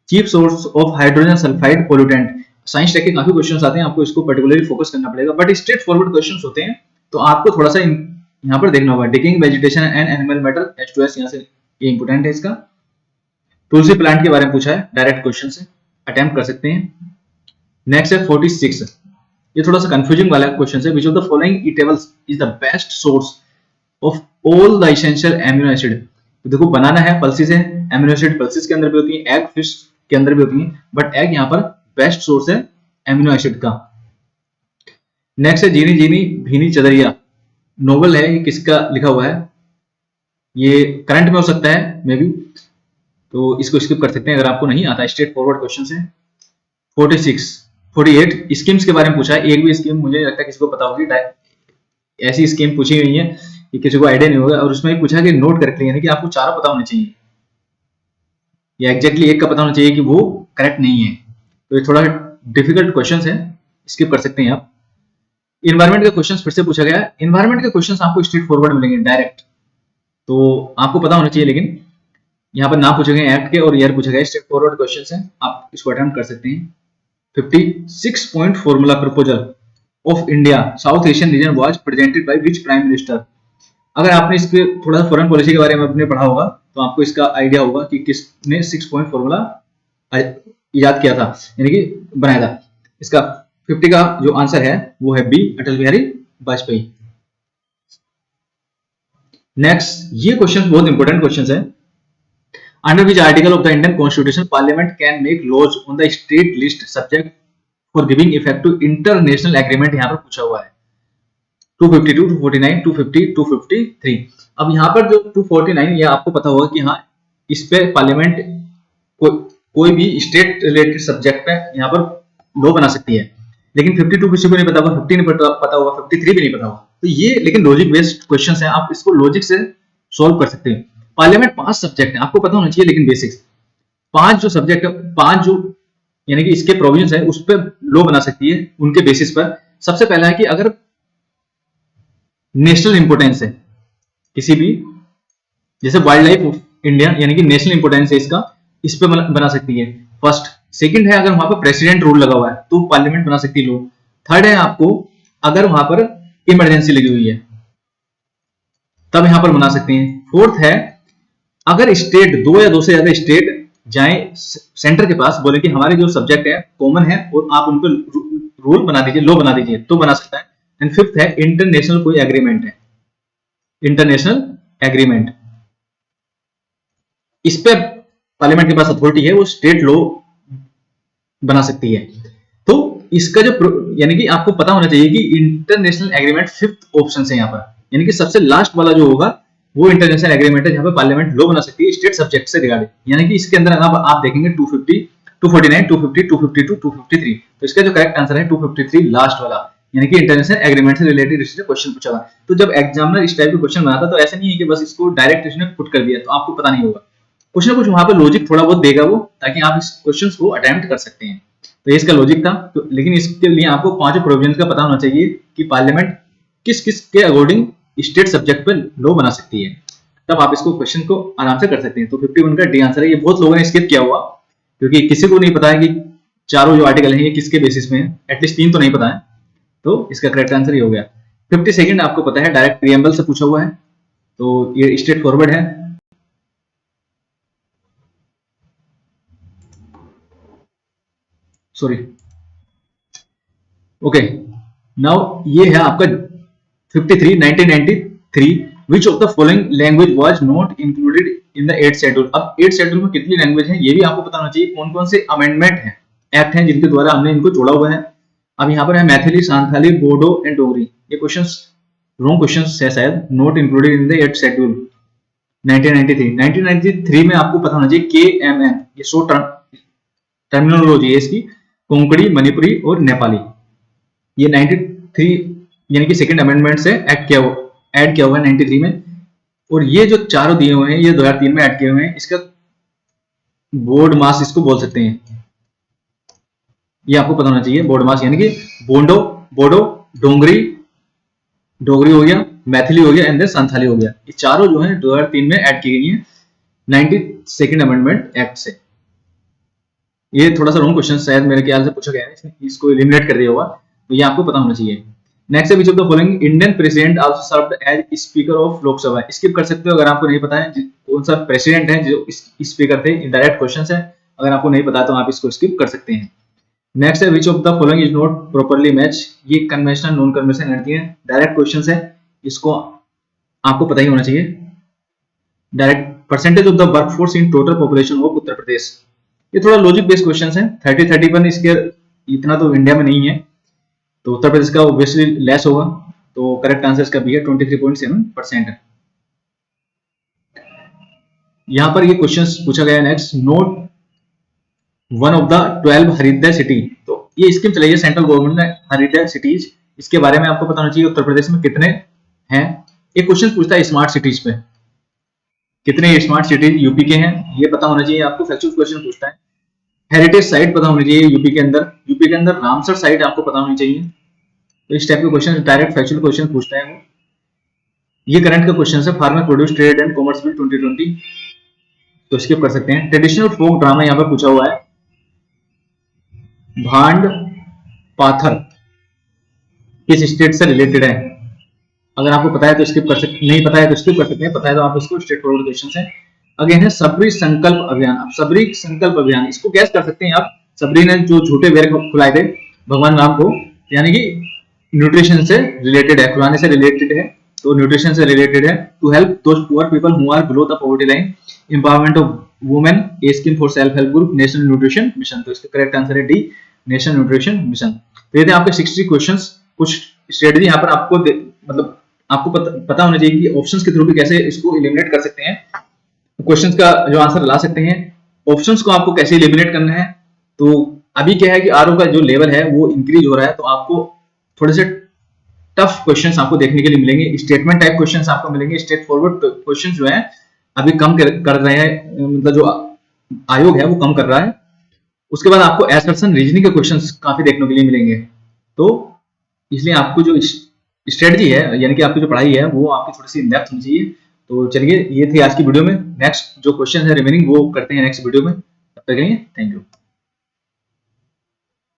Speaker 1: Chief source of hydrogen sulphide pollutant, science tech के काफी क्वेश्चंस आते हैं, आपको इसको पर्टिकुलरली फोकस करना पड़ेगा, बट स्ट्रेट फॉरवर्ड क्वेश्चंस होते हैं, तो आपको थोड़ा सा यहाँ पर देखना होगा। डिकिंग vegetation and animal matter, H2S, यहाँ से ये इंपोर्टेंट है इसका। तुलसी प्लांट के बारे में पूछा है, डायरेक्ट क्वेश्चन से अटेम्प्ट कर सकते हैं। नेक्स्ट है 46, ये थोड़ा सा कंफ्यूजिंग वाला क्वेश्चन है। Which of the following eatables is the best source of all the essential amino acid. तो देखो बनाना है, पल्सिस है, एमिनो एसिड पल्सिस के अंदर भी होती है, एग फिश के अंदर भी होती है, बट एग यहाँ पर बेस्ट सोर्स है एमिनो एसिड का। नेक्स्ट है जीनी जीनी भीनी चदरिया, नोवेल है, ये किसका लिखा हुआ है, ये करंट में हो सकता है मे बी, तो इसको स्किप कर सकते हैं अगर आपको नहीं आता। स्ट्रेट फॉरवर्ड क्वेश्चन है। 48 स्कीम्स के बारे में पूछा है, एक भी स्कीम मुझे लगता है किसी को पता होगी, ऐसी स्कीम पूछी हुई है कि किसी को आइडिया नहीं होगा, और उसमें पूछा कि नोट करेक्टली, यानी कि आपको चारों पता होने चाहिए, या एग्जैक्टली एक का पता होना चाहिए कि वो करेक्ट नहीं है, तो ये थोड़ा डिफिकल्ट क्वेश्चन है, स्किप कर सकते हैं आप। इन्वायरमेंट का क्वेश्चन फिर से पूछा गया है, इन्वायरमेंट के क्वेश्चन आपको स्ट्रेट फॉरवर्ड मिलेंगे डायरेक्ट, तो आपको पता होना चाहिए, लेकिन यहाँ पर नाम पूछे गए एक्ट के और ईयर पूछा गया, स्ट्रेट फॉरवर्ड क्वेश्चन है, आप इसको अटेम्प्ट कर सकते हैं। 56 point formula proposal of India south Asian region was presented by which prime minister. अगर आपने इसके थोड़ा सा फॉरेन पॉलिसी के बारे में अपने पढ़ा होगा तो आपको इसका आइडिया होगा कि किसने 6 पॉइंट फॉर्मूला इजाद किया था, यानी कि बनाया था। इसका 50 का जो आंसर है वो है बी, अटल बिहारी वाजपेयी। नेक्स्ट, ये क्वेश्चन बहुत इंपॉर्टेंट क्वेश्चन है। Under which article of the Indian Constitution Parliament can make laws on the state list subject for giving effect to international agreement, यहाँ पर पूछा हुआ है 252, 249, 250, 253। अब यहाँ पर जो 249, ये आपको पता होगा कि हाँ इस पे पार्लियामेंट कोई भी स्टेट रिलेटेड सब्जेक्ट पे यहाँ पर लॉ बना सकती है, लेकिन 52 किसी को नहीं पता होगा, 50 नहीं पता होगा, 53 भी नहीं पता होगा, तो ये लेकिन लॉजिक बेस्ड क्वेश्चन है, आप इसको लॉजिक से सॉल्व कर सकते हैं। पार्लियामेंट 5 सब्जेक्ट है, आपको पता होना चाहिए, लेकिन बेसिक्स 5 जो सब्जेक्ट है, 5 जो यानी कि इसके प्रोविजंस है उस पर लॉ बना सकती है, उनके बेसिस पर। सबसे पहला है कि अगर नेशनल इंपोर्टेंस है किसी भी, जैसे वाइल्ड लाइफ ऑफ इंडिया, यानी कि नेशनल इंपोर्टेंस है इसका, इस पे बना सकती है फर्स्ट। सेकंड है अगर वहां पर प्रेसिडेंट रूल लगा हुआ है तो पार्लियामेंट बना सकती है लॉ। थर्ड है आपको अगर वहां पर इमरजेंसी लगी हुई है तब यहां पर बना सकते हैं। फोर्थ है अगर स्टेट, 2 या 2 से ज्यादा स्टेट जाएं सेंटर के पास, बोले कि हमारे जो सब्जेक्ट है कॉमन है और आप उन पर रूल बना दीजिए, लॉ बना दीजिए, तो बना सकता है। एंड फिफ्थ है इंटरनेशनल कोई एग्रीमेंट है, इंटरनेशनल एग्रीमेंट, इस पे पार्लियामेंट के पास अथॉरिटी है, वो स्टेट लॉ बना सकती है। तो इसका जो यानी कि आपको पता होना चाहिए कि इंटरनेशनल एग्रीमेंट 5th ऑप्शन है यहाँ पर, यानी कि सबसे लास्ट वाला जो होगा वो इंटरनेशनल एग्रीमेंट है जहाँ पे पार्लियामेंट लॉ बना सकती है स्टेट सब्जेक्ट से रिगार्डिंग। यानी कि इसके अंदर अगर आप देखेंगे 250, 249, 250, 252, 253, तो इसका जो करेक्ट आंसर है 253 लास्ट वाला, यानी कि इंटरनेशनल एग्रीमेंट से रिलेटेड इसने क्वेश्चन पूछा हुआ। तो जब एग्जामिनर इस टाइप के क्वेश्चन बनाता है तो ऐसा नहीं है कि बस इसको डायरेक्ट इसने पुट कर दिया तो आपको पता नहीं होगा, कुछ ना कुछ वहां पे लॉजिक थोड़ा बहुत देगा वो, ताकि आप इस क्वेश्चन को अटेम्प्ट कर सकते हैं। तो इसका लॉजिक था। तो लेकिन इसके लिए आपको पांचों प्रोविजन का पता होना चाहिए कि पार्लियामेंट किस किस के अकॉर्डिंग स्टेट सब्जेक्ट पर लॉ बना सकती है, तब आप इसको क्वेश्चन को आराम से कर सकते हैं। तो 51 का डी आंसर है। ये बहुत लोगों ने स्किप किया हुआ क्योंकि किसी को नहीं पता है कि चारों जो आर्टिकल हैं ये किसके बेसिस में है, एटलीस्ट 3 तो नहीं पता है। तो इसका करेक्ट आंसर ये हो गया। 52 आपको पता है डायरेक्ट प्रीएम्बल से पूछा हुआ है, तो ये स्ट्रेट फॉरवर्ड है। सॉरी, ओके, नाउ ये है आपका 53 1993 विच of the following language was not included in the 8th schedule. अब 8th शेड्यूल में कितनी लैंग्वेज है ये भी आपको पता होना चाहिए, कौन कौन से अमेंडमेंट हैं, एक्ट हैं जिनके द्वारा हमने इनको जोड़ा हुआ है। अब यहाँ पर है मैथिली, सांथाली, बोडो एंड डोगरी। ये क्वेश्चंस रॉन्ग क्वेश्चंस है शायद, not included in the 8th schedule 1993 में आपको पता होना चाहिए KMN, ये शॉर्ट टर्मिनोलॉजी है इसकी, कोंकणी, मणिपुरी और नेपाली। ये 93 यानी कि सेकंड अमेंडमेंट से ऐड किया हुआ है 93 में। और ये जो चारों दिए हुए हैं ये 2003 में ऐड किए हुए हैं। इसका बोर्ड मास इसको बोल सकते हैं, ये आपको पता होना चाहिए। बोर्ड मास यानी कि बोंडो, बोडो, डोगरी हो गया, मैथिली हो गया एंड देन संथाली हो गया। ये चारों जो है 2003 में ऐड की गई है 92nd अमेंडमेंट एक्ट से। ये थोड़ा सा रॉन्ग क्वेश्चन शायद मेरे ख्याल से पूछा गया है, इसको एलिमिनेट कर दिया होगा, तो ये आपको पता होना चाहिए। नेक्स्ट है which of the following Indian president also served as speaker of Lok Sabha. Skip कर सकते हो अगर आपको नहीं पता है कौन सा प्रेसिडेंट है जो स्पीकर थे। डायरेक्ट क्वेश्चन है, अगर आपको नहीं पता तो आप इसको स्किप कर सकते हैं। नेक्स्ट है which of the following is not properly match. ये कन्वेंशनल नॉन कन्वेंशनल एनर्जी है, डायरेक्ट क्वेश्चन है, इसको आपको पता ही होना चाहिए। Direct percentage of the workforce in total population of Uttar Pradesh. ये थोड़ा लॉजिक बेस्ड क्वेश्चन है, 30-31 इसके इतना तो इंडिया में नहीं है, तो उत्तर प्रदेश का ऑब्वियसली लेस होगा, तो करेक्ट आंसर इसका भी है 23.7% है। यहां पर ये क्वेश्चन पूछा गया next, note one of the 12 Haridwar city. तो ये स्कीम चलाई है सेंट्रल गवर्नमेंट ने, हरिद्वार सिटीज, इसके बारे में आपको पता होना चाहिए उत्तर प्रदेश में कितने हैं। एक क्वेश्चन पूछता है स्मार्ट सिटीज पे, कितने स्मार्ट सिटीज यूपी के हैं ये पता होना चाहिए आपको, फैक्चुअल क्वेश्चन पूछता है। हेरिटेज साइट पता होनी चाहिए यूपी के अंदर रामसर साइट आपको पता होनी चाहिए। तो इस टाइप के क्वेश्चन डायरेक्ट फैक्चुअल क्वेश्चन पूछता है वो। ये करंट का क्वेश्चन है, farmer produce trade and commerce bill 2020, तो स्किप कर सकते हैं। ट्रेडिशनल फोक ड्रामा यहाँ पर पूछा हुआ है, भांड पाथर किस स्टेट से रिलेटेड है। अगर आपको पता है तो स्किप कर सकते, नहीं पता है तो स्किप कर सकते हैं, पता है तो आप इसको स्ट्रेट फॉरवर्ड क्वेश्चन है। अगेन है सबरी संकल्प अभियान। अब सबरी संकल्प अभियान इसको कैसे कर सकते हैं आप, सबरी ने जो झूठे वेर खुलाए थे भगवान राम को, यानी कि न्यूट्रिशन से रिलेटेड है, खुलाने से रिलेटेड है, तो न्यूट्रिशन से रिलेटेड है। To help those poor people who are below the poverty line, empowerment of women, a scheme for self help group, national nutrition mission. तो इसका करेक्ट आंसर है डी, नेशनल न्यूट्रिशन मिशन। तो ये थे आपके 60 questions. कुछ strategy यहाँ पर आपको मतलब आपको पता होना चाहिए कि ऑप्शंस के थ्रू भी कैसे इसको एलिमिनेट कर सकते हैं, क्वेश्चंस का जो आंसर ला सकते हैं। ऑप्शंस को आपको कैसे एलिमिनेट करना है, तो अभी क्या है कि आरओ का जो लेवल है वो इंक्रीज हो रहा है, तो आपको थोड़े से टफ क्वेश्चंस आपको देखने के लिए मिलेंगे, स्टेटमेंट टाइप क्वेश्चंस आपको मिलेंगे। स्ट्रेट फॉरवर्ड क्वेश्चंस जो है अभी कम कर रहे हैं, मतलब जो आयोग है वो कम कर रहा है। उसके बाद आपको एसर्शन रीजनिंग के क्वेश्चंस काफी देखने के लिए मिलेंगे। तो इसलिए आपको जो स्ट्रेटजी है यानी कि आपकी जो पढ़ाई है वो आपकी थोड़ी सी इन डेप्थ होनी चाहिए। तो चलिए ये थी आज की वीडियो में। नेक्स्ट जो क्वेश्चन है रिमेनिंग वो करते हैं नेक्स्ट वीडियो में, तब तक के लिए थैंक यू।